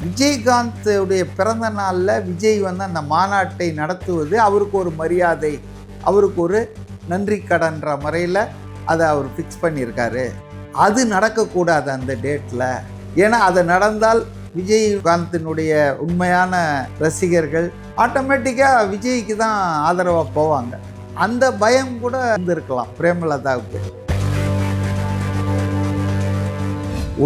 விஜயகாந்துடைய பிறந்த நாளில் விஜய் வந்து அந்த மாநாட்டை நடத்துவது அவருக்கு ஒரு மரியாதை, அவருக்கு ஒரு நன்றி கடன்ற முறையில் அதை அவர் ஃபிக்ஸ் பண்ணியிருக்காரு. அது நடக்கக்கூடாது அந்த டேட்டில். ஏன்னா அது நடந்தால் விஜயகாந்தினுடைய உண்மையான ரசிகர்கள் ஆட்டோமேட்டிக்காக விஜய்க்கு தான் ஆதரவாக போவாங்க. அந்த பயம் கூட இருந்திருக்கலாம் பிரேமலதாவுக்கு.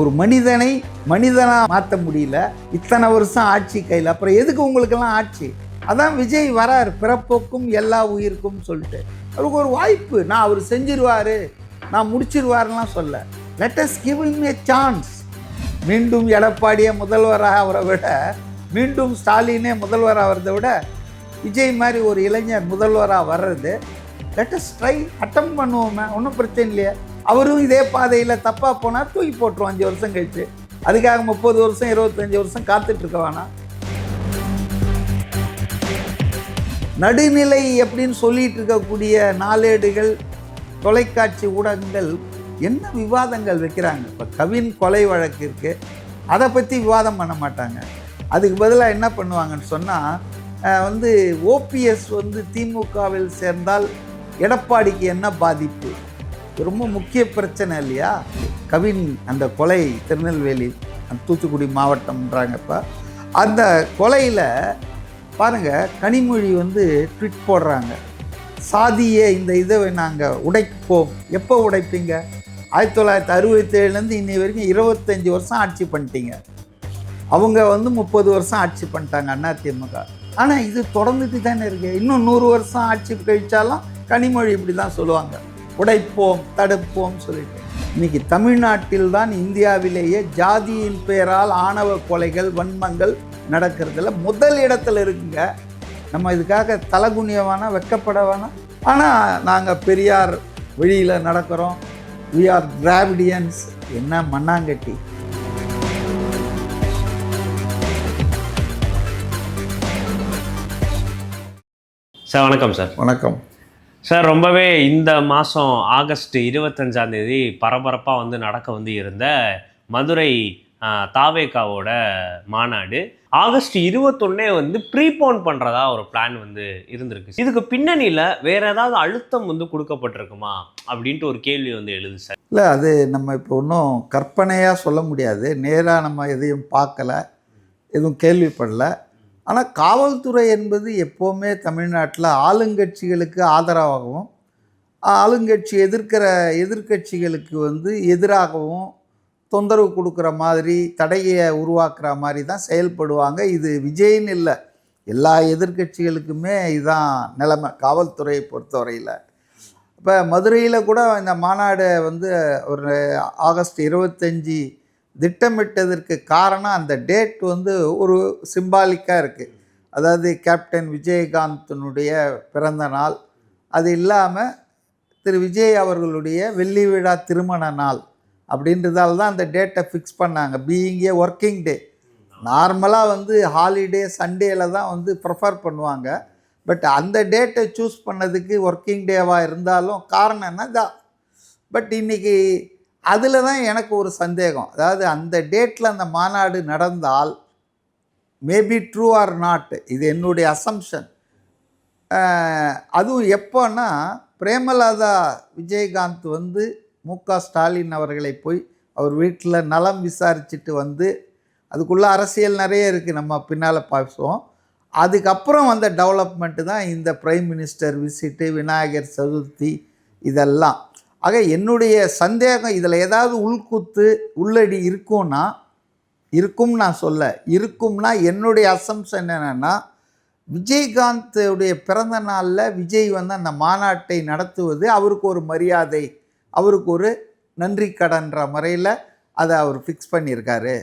ஒரு மனிதனை மனிதனாக மாற்ற முடியல, இத்தனை வருஷம் ஆட்சி கையில், அப்புறம் எதுக்கு உங்களுக்கெல்லாம் ஆட்சி? அதான் விஜய் வரார், பிறப்போக்கும் எல்லா உயிருக்கும் சொல்லிட்டு. அவருக்கு ஒரு வாய்ப்பு, நான் அவர் செஞ்சிருவார், நான் முடிச்சிருவாருலாம் சொல்ல. லெட் அஸ் கிவ் ஹிம் எ சான்ஸ். மீண்டும் எடப்பாடியை முதல்வராக அவரை விட, மீண்டும் ஸ்டாலினே முதல்வராக வர்றதை விட விஜய் மாதிரி ஒரு இளைஞர் முதல்வராக வர்றது, லெட் அஸ் ட்ரை, அட்டம் பண்ணுவோமே, ஒன்றும் பிரச்சனை இல்லையா. அவரும் இதே பாதையில் தப்பாக போனால் தூக்கி போட்டுரும் 5 வருஷம் கழிச்சு. அதுக்காக 30 வருஷம் 25 வருஷம் காத்துட்ருக்க வேணாம். நடுநிலை எப்படின்னு சொல்லிட்டு இருக்கக்கூடிய நாளேடுகள், தொலைக்காட்சி ஊடகங்கள் என்ன விவாதங்கள் வைக்கிறாங்க. இப்போ கவின் கொலை வழக்கு இருக்குது, அதை பற்றி விவாதம் பண்ண மாட்டாங்க. அதுக்கு பதிலாக என்ன பண்ணுவாங்கன்னு சொன்னால் ஓபிஎஸ் திமுகவில் சேர்ந்தால் எடப்பாடிக்கு என்ன பாதிப்பு, ரொம்ப முக்கிய பிரச்சனை இல்லையா. கவின் அந்த கொலை திருநெல்வேலி தூத்துக்குடி மாவட்டம்ன்றாங்க. இப்போ அந்த கொலையில் பாருங்கள், கனிமொழி ட்விட் போடுறாங்க, சாதியை இந்த இதை நாங்கள் உடைப்போம். எப்போ உடைப்பீங்க? 1967 இன்னி வரைக்கும் 25 வருஷம் ஆட்சி பண்ணிட்டீங்க. அவங்க 30 வருஷம் ஆட்சி பண்ணிட்டாங்க அதிமுக. ஆனால் இது தொடர்ந்துட்டு தானே இருக்கு. இன்னும் 100 வருஷம் ஆட்சி கழிச்சாலும் கனிமொழி இப்படி தான் சொல்லுவாங்க, உடைப்போம் தடுப்போம் சொல்லிட்டு. இன்னைக்கு தமிழ்நாட்டில் தான் இந்தியாவிலேயே ஜாதியின் பெயரால் ஆணவ கொலைகள் வன்மங்கள் நடக்கிறதுல முதல் இடத்துல இருக்குங்க. நம்ம இதுக்காக தலகுனிய வேணாம், வெக்கப்பட வேணாம். ஆனால் நாங்கள் பெரியார் வழியில் நடக்கிறோம், வி ஆர் திராவிடியன்ஸ். என்ன மண்ணாங்கட்டி. சார் வணக்கம். சார் வணக்கம் சார். ரொம்பவே இந்த மாதம் ஆகஸ்ட் 25 பரபரப்பாக நடக்க இருந்த மதுரை தாவேகாவோட மாநாடு ஆகஸ்ட் 21 ப்ரீபோன் பண்ணுறதா ஒரு பிளான் இருந்திருக்கு. இதுக்கு பின்னணியில் வேறு ஏதாவது அழுத்தம் கொடுக்கப்பட்டிருக்குமா அப்படின்ட்டு ஒரு கேள்வி எழுது சார். இல்லை, அது நம்ம இப்போ ஒன்றும் கற்பனையாக சொல்ல முடியாது. நேராக நம்ம எதையும் பார்க்கல, எதுவும் கேள்விப்படல. ஆனால் காவல்துறை என்பது எப்போவுமே தமிழ்நாட்டில் ஆளுங்கட்சிகளுக்கு ஆதரவாகவும் ஆளுங்கட்சி எதிர்கட்சிகளுக்கு எதிராகவும் தொந்தரவு கொடுக்குற மாதிரி, தடையை உருவாக்குற மாதிரி தான் செயல்படுவாங்க. இது விஜய்னு இல்லை, எல்லா எதிர்கட்சிகளுக்குமே இதுதான் நிலைமை காவல்துறையை பொறுத்தவரையில். இப்போ மதுரையில் கூட இந்த மாநாடு ஒரு ஆகஸ்ட் 25 திட்டமிட்டதற்கு காரணம் அந்த டேட் ஒரு சிம்பாலிக்காக இருக்குது. அதாவது கேப்டன் விஜயகாந்தினுடைய பிறந்த நாள், அது இல்லாமல் திரு விஜய் அவர்களுடைய வெள்ளி விழா திருமண நாள் அப்படின்றதால தான் அந்த டேட்டை ஃபிக்ஸ் பண்ணாங்க. பீயிங் ஏ ஒர்க்கிங் டே. நார்மலாக ஹாலிடே சண்டேயில் தான் ப்ரிஃபர் பண்ணுவாங்க. பட் அந்த டேட்டை சூஸ் பண்ணதுக்கு ஒர்க்கிங் டேவாக இருந்தாலும் காரணம் என்ன தான். பட் இன்றைக்கி அதில் தான் எனக்கு ஒரு சந்தேகம். அதாவது அந்த டேட்டில் அந்த மாநாடு நடந்தால் மேபி ட்ரூ ஆர் நாட், இது என்னுடைய அசம்ஷன். அதுவும் எப்போன்னா, பிரேமலதா விஜயகாந்த் மு.க. ஸ்டாலின் அவர்களை போய் அவர் வீட்டில் நலம் விசாரிச்சுட்டு அதுக்குள்ளே அரசியல் நிறைய இருக்குது, நம்ம பின்னால் பேசுவோம். அதுக்கப்புறம் வந்த டெவலப்மெண்ட்டு தான் இந்த prime minister visit, Vinayagar Chaturthi, இதெல்லாம். ஆக என்னுடைய சந்தேகம், இதில் ஏதாவது உள்குத்து உள்ளடி இருக்கும் நான் சொல்ல, இருக்கும்னா என்னுடைய அசம்ஷன் என்னென்னா, விஜயகாந்துடைய பிறந்த நாளில் விஜய் அந்த மாநாட்டை நடத்துவது அவருக்கு ஒரு மரியாதை, அவருக்கு ஒரு நன்றி கடன்ற முறையில் அதை அவர் ஃபிக்ஸ் பண்ணியிருக்காரு.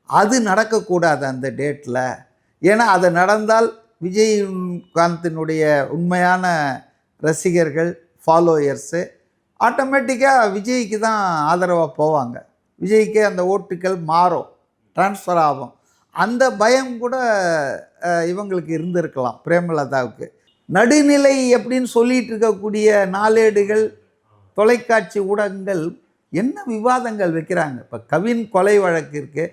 அது நடக்கக்கூடாது அந்த டேட்டில். ஏன்னா அது நடந்தால் விஜயகாந்தினுடைய உண்மையான ரசிகர்கள், ஃபாலோயர்ஸு ஆட்டோமேட்டிக்காக விஜய்க்கு தான் ஆதரவாக போவாங்க. விஜய்க்கே அந்த ஓட்டுக்கள் மாறும், ட்ரான்ஸ்ஃபர் ஆகும். அந்த பயம் கூட இவங்களுக்கு இருந்திருக்கலாம் பிரேமலதாவுக்கு. நடுநிலை எப்படின்னு சொல்லிட்டு இருக்கக்கூடிய நாளேடுகள், தொலைக்காட்சி ஊடகங்கள் என்ன விவாதங்கள் வைக்கிறாங்க. இப்போ கவின் கொலை வழக்கு இருக்குது,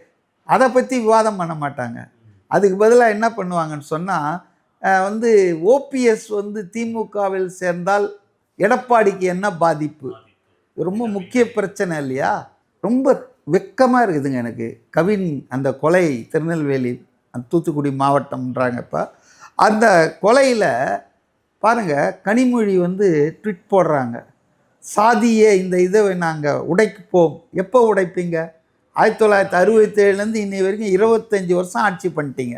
அதை பற்றி விவாதம் பண்ண மாட்டாங்க. அதுக்கு பதிலாக என்ன பண்ணுவாங்கன்னு சொன்னால் ஓபிஎஸ் திமுகவில் சேர்ந்தால் எடப்பாடிக்கு என்ன பாதிப்பு, ரொம்ப முக்கிய பிரச்சனை இல்லையா? ரொம்ப வெக்கமாக இருக்குதுங்க எனக்கு. கவின் அந்த கொலை திருநெல்வேலி தூத்துக்குடி மாவட்டம்ன்றாங்க. இப்போ அந்த கொலையில் பாருங்கள், கனிமொழி ட்விட் போடுறாங்க, சாதியை இந்த இதை நாங்கள் உடைப்போம். எப்போ உடைப்பீங்க? 1967 இன்னி வரைக்கும் 25 வருஷம் ஆட்சி பண்ணிட்டீங்க.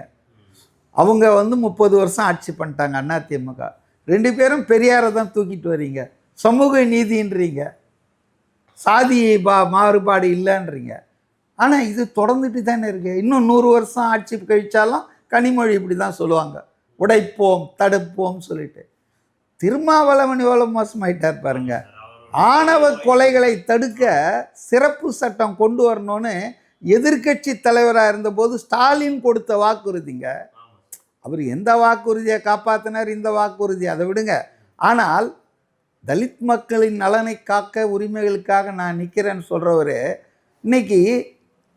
அவங்க 30 வருஷம் ஆட்சி பண்ணிட்டாங்க அதிமுக. 2 பேரும் பெரியாரை தான் தூக்கிட்டு வரீங்க. சமூக நீதின்றீங்க, சாதி மாறுபாடு இல்லைன்றீங்க. ஆனால் இது தொடர்ந்துட்டு தானே இருக்கு. இன்னும் 100 வருஷம் ஆட்சி கழிச்சாலும் கனிமொழி இப்படி தான் சொல்லுவாங்க, உடைப்போம் தடுப்போம் சொல்லிட்டு. திருமாவளவன் எவ்வளோ மோசமாயிட்டார் பாருங்க. ஆணவ கொலைகளை தடுக்க சிறப்பு சட்டம் கொண்டு வரணும்னு எதிர்க்கட்சி தலைவராக இருந்தபோது ஸ்டாலின் கொடுத்த வாக்குறுதிங்க. அவர் எந்த வாக்குறுதியை காப்பாற்றினார், இந்த வாக்குறுதி அதை விடுங்க. ஆனால் தலித் மக்களின் நலனை காக்க, உரிமைகளுக்காக நான் நிற்கிறேன்னு சொல்கிறவர் இன்னைக்கு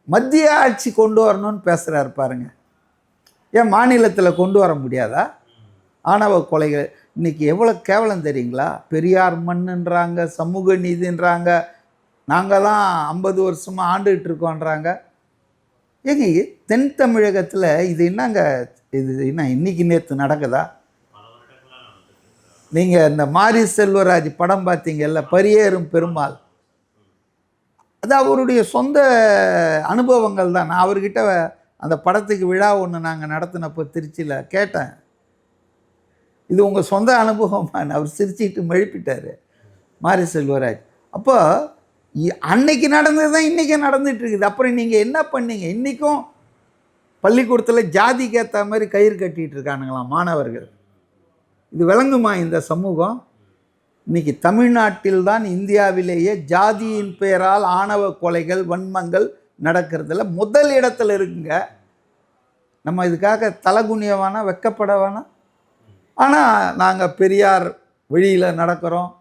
மத்திய ஆட்சி கொண்டு வரணும்னு பேசுகிறாரு பாருங்க. ஏன் மாநிலத்தில் கொண்டு வர முடியாதா? ஆணவ கொலைகள் இன்றைக்கி எவ்வளோ கேவலம் தெரியுங்களா? பெரியார் மண்ணுன்றாங்க, சமூக நீதின்றாங்க, நாங்கள் தான் 50 வருஷமாக ஆண்டுகிட்டு இருக்கோன்றாங்க. ஏங்க தென் தமிழகத்தில் இது என்னங்க, இது என்ன இன்னைக்கு நேற்று நடக்குதா? நீங்கள் இந்த மாரி செல்வராஜ் படம் பார்த்தீங்கல்ல, பரியேறும் பெருமாள், அது அவருடைய சொந்த அனுபவங்கள் தான். நான் அவர்கிட்ட அந்த படத்துக்கு விழா ஒன்று நாங்கள் நடத்தினப்போ திருச்சியில் கேட்டேன், இது உங்கள் சொந்த அனுபவமான? அவர் சிரிச்சிட்டு மெழுப்பிட்டார் மாரி செல்வராஜ். அப்போ அன்னைக்கு நடந்தது தான் இன்றைக்கும் நடந்துகிட்ருக்குது. அப்புறம் நீங்கள் என்ன பண்ணீங்க? இன்றைக்கும் பள்ளிக்கூடத்தில் ஜாதிக்கு ஏற்ற மாதிரி கயிறு கட்டிகிட்டு இருக்கானுங்களாம் மாணவர்கள். இது விளங்குமா இந்த சமூகம்? இன்றைக்கி தமிழ்நாட்டில் தான் இந்தியாவிலேயே ஜாதியின் பெயரால் ஆணவ கொலைகள், வன்மங்கள் நடக்கிறதுல முதல் இடத்துல இருக்குங்க. நம்ம இதுக்காக தலகுனிய வேணாம், வெக்கப்பட வேணாம். ஆனால் நாங்கள் பெரியார் வழியில் நடக்கிறோம்,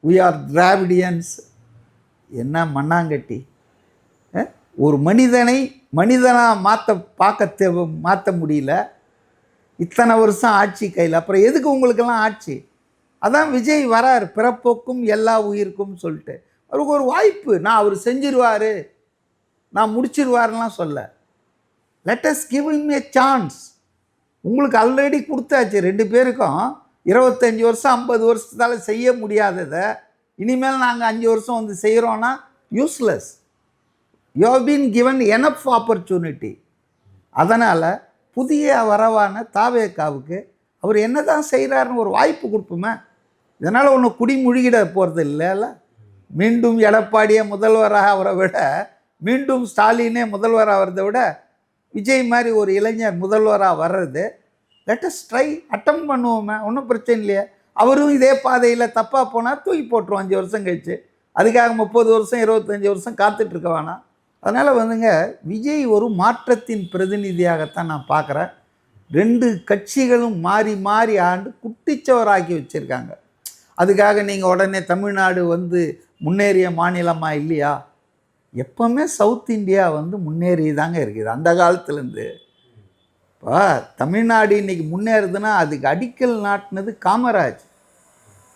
we are திராவிடியன்ஸ். என்ன மண்ணாங்கட்டி! ஒரு மனிதனை மனிதனாக மாற்ற முடியல. இத்தனை வருஷம் ஆட்சி கையில், அப்புறம் எதுக்கு உங்களுக்கெல்லாம் ஆட்சி? அதான் விஜய் வரார், பிறப்போக்கும் எல்லா உயிருக்கும் சொல்லிட்டு. அவருக்கு ஒரு வாய்ப்பு, நான் அவர் செஞ்சிருவார், நான் முடிச்சிருவாருலாம் சொல்ல. லெட் அஸ் கிவ் ஹிம் எ சான்ஸ். உங்களுக்கு ஆல்ரெடி கொடுத்தாச்சு 2 பேருக்கும். 25 வருஷம் 50 வருஷத்தால் செய்ய முடியாததை இனிமேல் நாங்கள் 5 வருஷம் செய்கிறோன்னா useless. You have been given enough opportunity. அதனால் புதிய வரவான தாவேக்காவுக்கு அவர் என்ன தான் செய்கிறாருன்னு ஒரு வாய்ப்பு கொடுப்போமே. இதனால் ஒன்று குடிமொழிகிட போகிறது இல்லைல்ல. மீண்டும் எடப்பாடியை முதல்வராக அவரை விட, மீண்டும் ஸ்டாலினே முதல்வராக வரதை விட, விஜய் மாதிரி ஒரு இளைஞர் முதல்வராக வர்றது, லெட் அஸ் ட்ரை, அட்டம் பண்ணுவோமே, ஒன்றும் பிரச்சனை இல்லையா? அவரும் இதே பாதையில் தப்பாக போனால் தூக்கி போட்டுருவோம் 5 வருஷம் கழிச்சு. அதுக்காக 30 வருஷம் 25 வருஷம் காத்துட்ருக்க வேணாம். அதனால் விஜய் ஒரு மாற்றத்தின் பிரதிநிதியாகத்தான் நான் பார்க்குறேன். 2 கட்சிகளும் மாறி மாறி ஆண்டு குட்டிச்சவராக்கி வச்சுருக்காங்க. அதுக்காக நீங்கள் உடனே தமிழ்நாடு முன்னேறிய மாநிலமாக இல்லையா? எப்போவுமே சவுத் இந்தியா முன்னேறி தாங்க இருக்குது அந்த காலத்துலேருந்து. இப்போ தமிழ்நாடு இன்றைக்கி முன்னேறுதுன்னா அதுக்கு அடிக்கல் நாட்டினது காமராஜ்.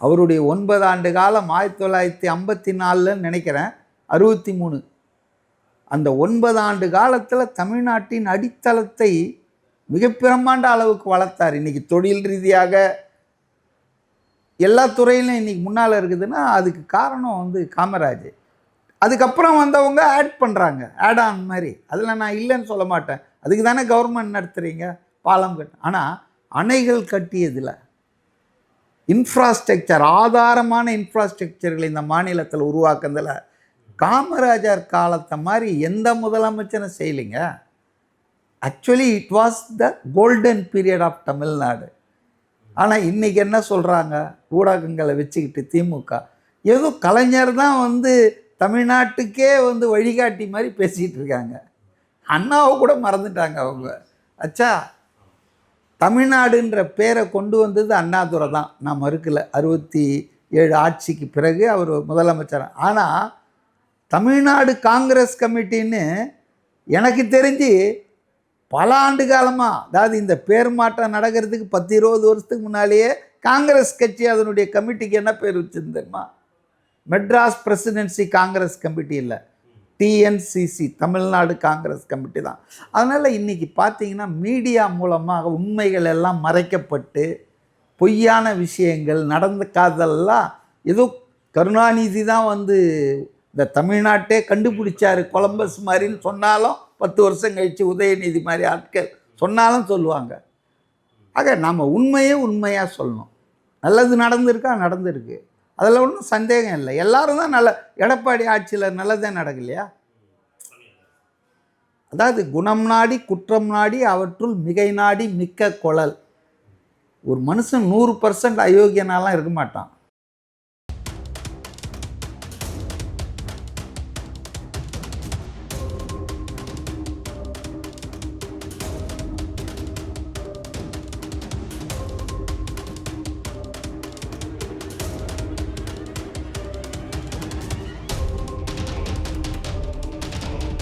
அவருடைய 9 ஆண்டு காலம் 1954 நினைக்கிறேன், 63. அந்த 9 ஆண்டு காலத்தில் தமிழ்நாட்டின் அடித்தளத்தை மிக பிரம்மாண்ட அளவுக்கு வளர்த்தார். இன்றைக்கி தொழில் ரீதியாக எல்லா துறையிலும் இன்றைக்கி முன்னால் இருக்குதுன்னா அதுக்கு காரணம் காமராஜ். அதுக்கப்புறம் வந்தவங்க ஆட் பண்ணுறாங்க, ஆட் ஆன் மாதிரி. அதில் நான் இல்லைன்னு சொல்ல மாட்டேன். அதுக்கு தானே கவர்மெண்ட் நடத்துகிறீங்க, பாலம் கட்டு. ஆனால் அணைகள் கட்டியதில், இன்ஃப்ராஸ்ட்ரக்சர், ஆதாரமான இன்ஃப்ராஸ்ட்ரக்சர்களை இந்த மாநிலத்தில் உருவாக்குறதில் காமராஜர் காலத்தை மாதிரி எந்த முதலமைச்சரும் செய்யலைங்க. Actually it was the golden period of Tamil Nadu. ஆனால் இன்றைக்கி என்ன சொல்கிறாங்க, ஊடகங்களை வச்சுக்கிட்டு திமுக ஏதோ கலைஞர் தான் தமிழ்நாட்டுக்கே வழிகாட்டி மாதிரி பேசிகிட்டு இருக்காங்க. அண்ணாவை கூட மறந்துட்டாங்க அவங்க. அச்சா, தமிழ்நாடுன்ற பேரை கொண்டு வந்தது அண்ணாதுரை தான், நான் மறுக்கலை. 67 ஆட்சிக்கு பிறகு அவர் முதலமைச்சர். ஆனால் தமிழ்நாடு காங்கிரஸ் கமிட்டின்னு எனக்கு தெரிஞ்சு பல ஆண்டு காலமாக, அதாவது இந்த பேர் மாற்றம் நடக்கிறதுக்கு 10-20 வருஷத்துக்கு முன்னாலேயே காங்கிரஸ் கட்சி அதனுடைய கமிட்டிக்கு என்ன பேர் வச்சுருந்தேம்மா? மெட்ராஸ் பிரசிடென்சி காங்கிரஸ் கமிட்டி இல்லை, டிஎன்சிசி, தமிழ்நாடு காங்கிரஸ் கமிட்டி தான். அதனால் இன்றைக்கி பார்த்தீங்கன்னா மீடியா மூலமாக உண்மைகள் எல்லாம் மறைக்கப்பட்டு பொய்யான விஷயங்கள் நடந்த காதெல்லாம் ஏதோ கருணாநிதி தான் வந்து இந்த தமிழ்நாட்டே கண்டுபிடிச்சாரு கொலம்பஸ் மாதிரின்னு சொன்னாலும் 10 வருஷம் கழித்து உதயநிதி மாதிரி ஆட்கள் சொன்னாலும் சொல்லுவாங்க. ஆக நம்ம உண்மையாக சொல்லணும். நல்லது நடந்திருக்கு, அதில் ஒன்றும் சந்தேகம் இல்லை. எல்லாரும் தான் எடப்பாடி ஆட்சியில் நல்லதே நடக்கலையா? அதாவது குணம் நாடி குற்றம் நாடி அவற்றுள் மிகை நாடி மிக்க கொளல். ஒரு மனுஷன் 100% அயோக்கியனாலாம் இருக்க மாட்டான்.